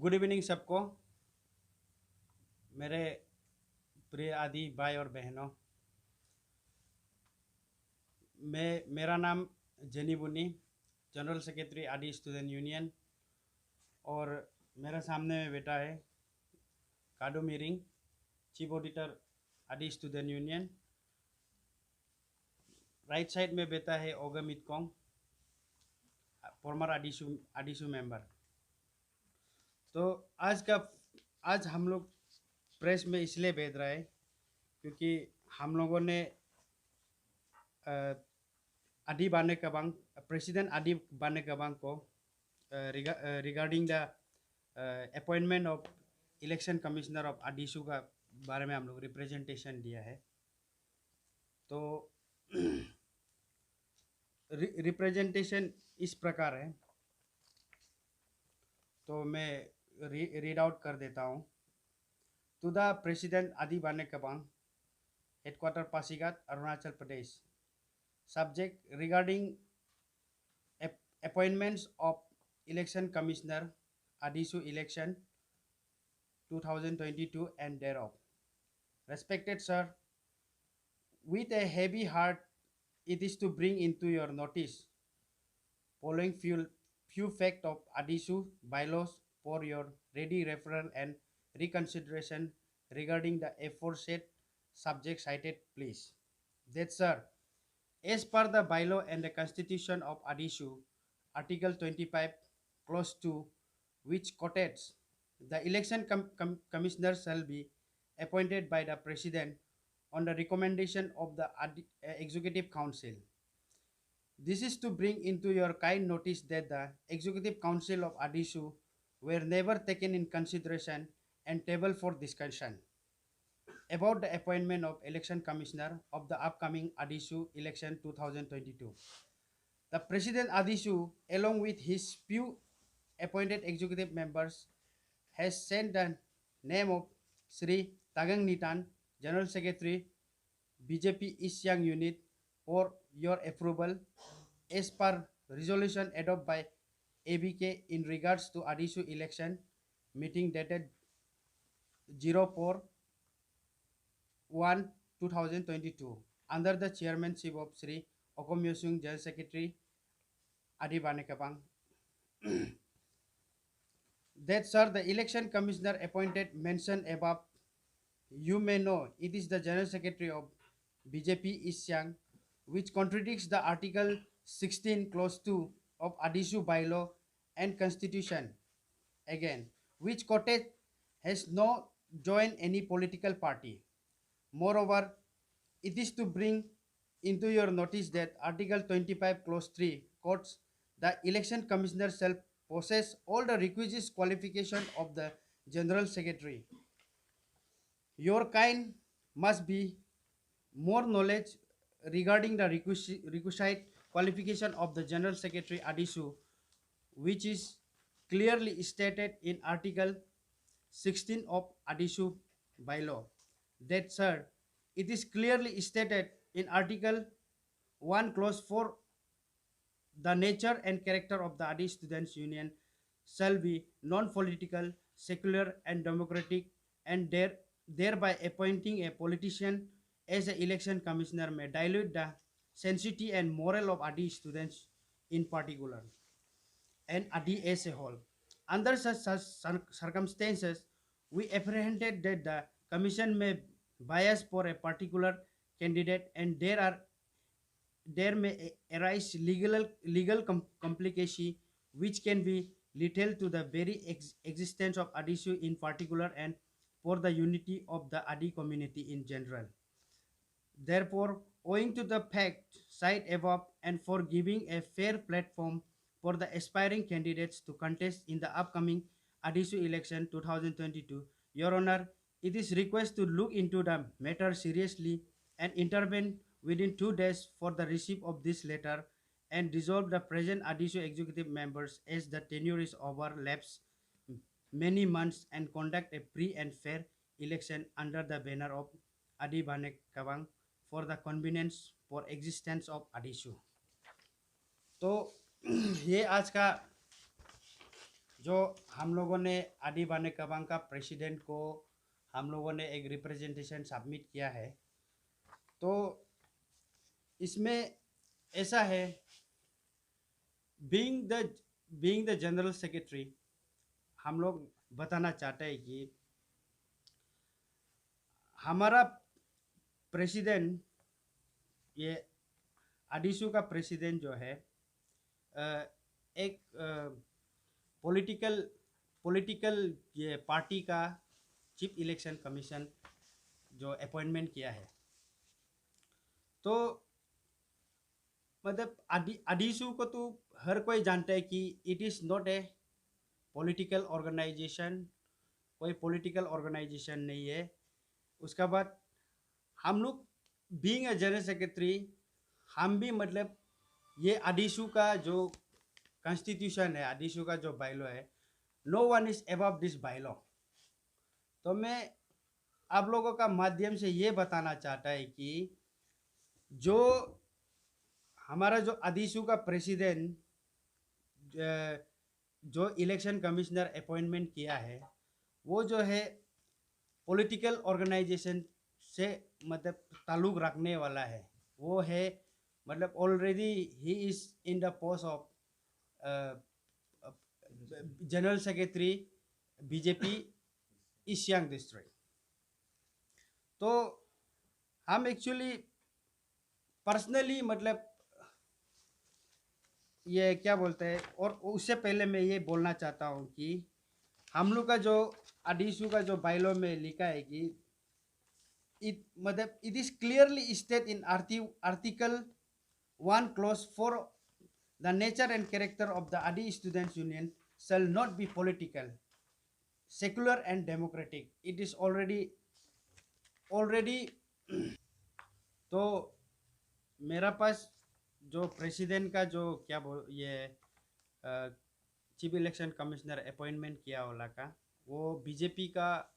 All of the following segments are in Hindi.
गुड इवनिंग सबको। मेरे प्रिय आदि भाई और बहनों, मेरा नाम जेनी बुनी, जनरल सेक्रेटरी आदि स्टूडेंट यूनियन। और मेरे सामने में बैठा है काडो मिरिंग, चीफ ऑडिटर आदि स्टूडेंट यूनियन। राइट साइड में बैठा है ओगम इटकोंग, फॉर्मर आदिशु मेंबर। तो आज हम लोग प्रेस में इसलिए भेज रहे हैं क्योंकि हम लोगों ने Adi Bane Kabang, President Adi Bane Kabang को regarding the appointment of election commissioner of Adishu का बारे में हम लोग रिप्रेजेंटेशन दिया है। तो रिप्रेजेंटेशन इस प्रकार है, तो मैं रीड आउट कर देता हूँ। To the president Adi Bane Kabang, headquarter Pasighat, Arunachal Pradesh. Subject regarding appointments of election commissioner Adisu election 2022 and thereof. Respected sir, with a heavy heart it is to bring into your notice following few facts of Adisu bylaws for your ready referral and reconsideration regarding the aforesaid subject cited, please. That sir, as per the bylaw and the constitution of Adisu, Article 25, Clause 2, which quotes, the election commissioner shall be appointed by the President on the recommendation of the Executive Council. This is to bring into your kind notice that the Executive Council of Adisu were never taken in consideration and tabled for discussion about the appointment of election commissioner of the upcoming Adisu election 2022. The President Adisu, along with his few appointed executive members, has sent the name of Sri Tagang Nitan, General Secretary, BJP East Siang Unit, for your approval as per resolution adopted by ABK in regards to Adisu election meeting dated 04/1/2022 under the chairmanship of Sri Okom Yosung, General Secretary, Adi Banekabang. That sir, the election commissioner appointed mentioned above, you may know it is the General Secretary of BJP East Siang, which contradicts the Article 16 Clause 2 of Adisu Bylaw and Constitution. Again, which quoted has no joined any political party. Moreover, it is to bring into your notice that Article 25 Clause 3 quotes, the election commissioner shall possess all the requisite qualification of the General Secretary. Your kind must be more knowledge regarding the requisite qualification of the General Secretary Adisu, which is clearly stated in Article 16 of Adisu Bylaw. That sir, it is clearly stated in Article 1 Clause 4, the nature and character of the Adi Students Union shall be non-political, secular and democratic, and thereby appointing a politician as an election commissioner may dilute the sanctity and moral of Adi students in particular and Adi as a whole. Under such circumstances, we apprehended that the commission may bias for a particular candidate, and there may arise legal complication which can be lethal to the very existence of Adisu in particular and for the unity of the Adi community in general. Therefore, owing to the fact cited above and for giving a fair platform for the aspiring candidates to contest in the upcoming Adisu election 2022, Your Honor, it is requested to look into the matter seriously and intervene within 2 days for the receipt of this letter and dissolve the present Adisu executive members as the tenure is overlaps many months and conduct a free and fair election under the banner of Adi Banek Kawang for the convenience for existence of Adisu. तो ये आज का जो हम लोगों ने आदि बाने कबांग का प्रेसिडेंट को हम लोगों ने एक रिप्रेजेंटेशन सबमिट किया है। तो इसमें ऐसा है, बीइंग द जनरल सेक्रेटरी, हम लोग बताना चाहते हैं कि हमारा प्रेसिडेंट, ये आदिशु का प्रेसिडेंट जो है एक पॉलिटिकल ये पार्टी का चीफ इलेक्शन कमीशन जो अपॉइंटमेंट किया है। तो मतलब आदिशु को तो हर कोई जानता है कि it is not a political organisation, कोई पॉलिटिकल ऑर्गेनाइजेशन नहीं है। उसके बाद हम लोग बीइंग ए जनरल सेक्रेटरी, हम भी मतलब ये आदिशु का जो कॉन्स्टिट्यूशन है, आदिशु का जो बायलॉ है, no one is above this bylaw. तो मैं आप लोगों का माध्यम से ये बताना चाहता है कि जो हमारा जो आदिशु का प्रेसिडेंट जो इलेक्शन कमिश्नर अपॉइंटमेंट किया है, वो जो है पॉलिटिकल ऑर्गेनाइजेशन से मतलब ताल्लुक रखने वाला है। वो है मतलब already he is in the post of general secretary BJP east Siang district. तो हम एक्चुअली पर्सनली मतलब ये क्या बोलते हैं, और उससे पहले मैं ये बोलना चाहता हूँ कि हम लोग का जो आदिशु का जो बायलॉ में लिखा है कि it is clearly state in article 1 clause 4, the nature and character of the Adi Students Union shall not be political, secular and democratic. It is already तो मेरा पास जो प्रेसिडेंट का जो क्या ये चीफ इलेक्शन कमिश्नर अपॉइंटमेंट किया वाला का, वो बीजेपी का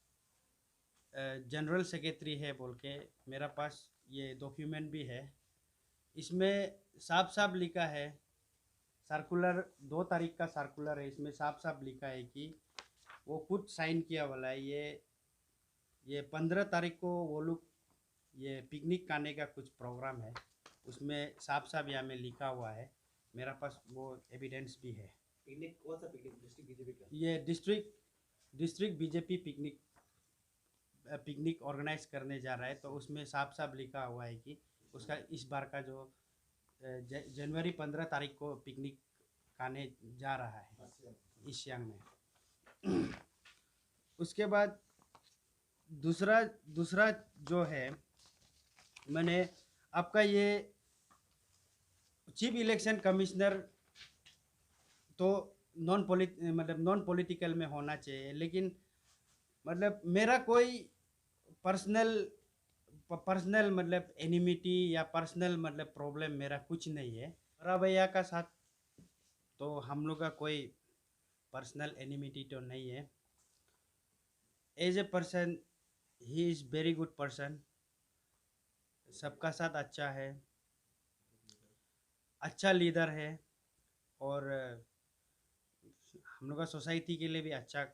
जनरल सेक्रेटरी है बोल के मेरा पास ये डॉक्यूमेंट भी है। इसमें साफ साफ लिखा है, सर्कुलर 2 तारीख का सर्कुलर है, इसमें साफ साफ लिखा है कि वो खुद साइन किया वाला है। ये 15 तारीख को वो लोग ये पिकनिक खाने का कुछ प्रोग्राम है, उसमें साफ साफ यहाँ में लिखा हुआ है। मेरा पास वो एविडेंस भी है। पिकनिक कौन सा पिकनिक? डिस्ट्रिक्ट बीजेपी का? ये डिस्ट्रिक्ट बीजेपी पिकनिक ऑर्गेनाइज करने जा रहा है। तो उसमें साफ साफ लिखा हुआ है कि उसका इस बार का जो जनवरी 15 तारीख को पिकनिक खाने जा रहा है ईस्ट सियांग में। उसके बाद दूसरा जो है, मैंने आपका ये चीफ इलेक्शन कमिश्नर तो नॉन पॉलिटिकल में होना चाहिए, लेकिन मतलब मेरा कोई पर्सनल मतलब एनिमिटी या पर्सनल मतलब प्रॉब्लम मेरा कुछ नहीं है। बड़ा भैया का साथ तो हम लोग का कोई पर्सनल एनिमिटी तो नहीं है। As a person he is very good person, सबका साथ अच्छा है, अच्छा लीडर है, और हम लोग का सोसाइटी के लिए भी अच्छा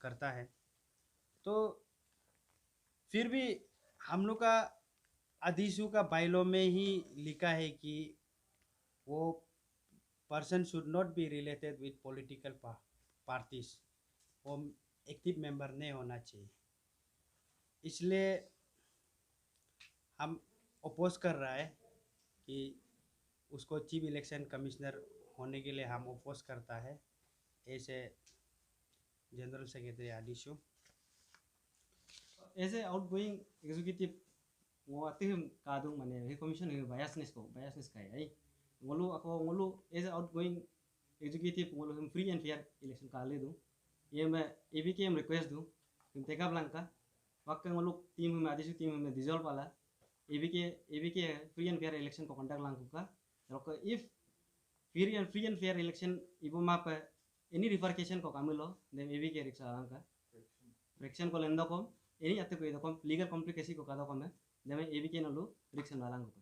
करता है। तो फिर भी हम लोग का आदिशु का बायलॉ में ही लिखा है कि वो person should not be related with political parties, वो एक्टिव मेंबर नहीं होना चाहिए। इसलिए हम अपोज कर रहा है कि उसको चीफ इलेक्शन कमिश्नर होने के लिए हम अपोज करता है ऐसे general secretary Adishu. As a outgoing executive वो आते हम कादुं माने हे कमिशन हे बायसनेस का है ngolu ako ngolu as a outgoing executive ngolu हम फ्री एंड फेयर इलेक्शन का ले दूं ये मैं एबीके हम रिक्वेस्ट दूं हम तेका ब्लांका वक्त ngolu टीम में आदिशु टीम में डिसॉल्व वाला ABK free and fair election को कांटेक्ट लांकू का रोको if free and fair election इबो माप एनी रिफरकेशन को कामिलो देम एबीके रिक्सा लांका फ्रैक्शन को लेंदो को एनी आते को लीगल कॉम्प्लिकेसी को कादो को में देम एबीके नलु रिक्शन लांकू का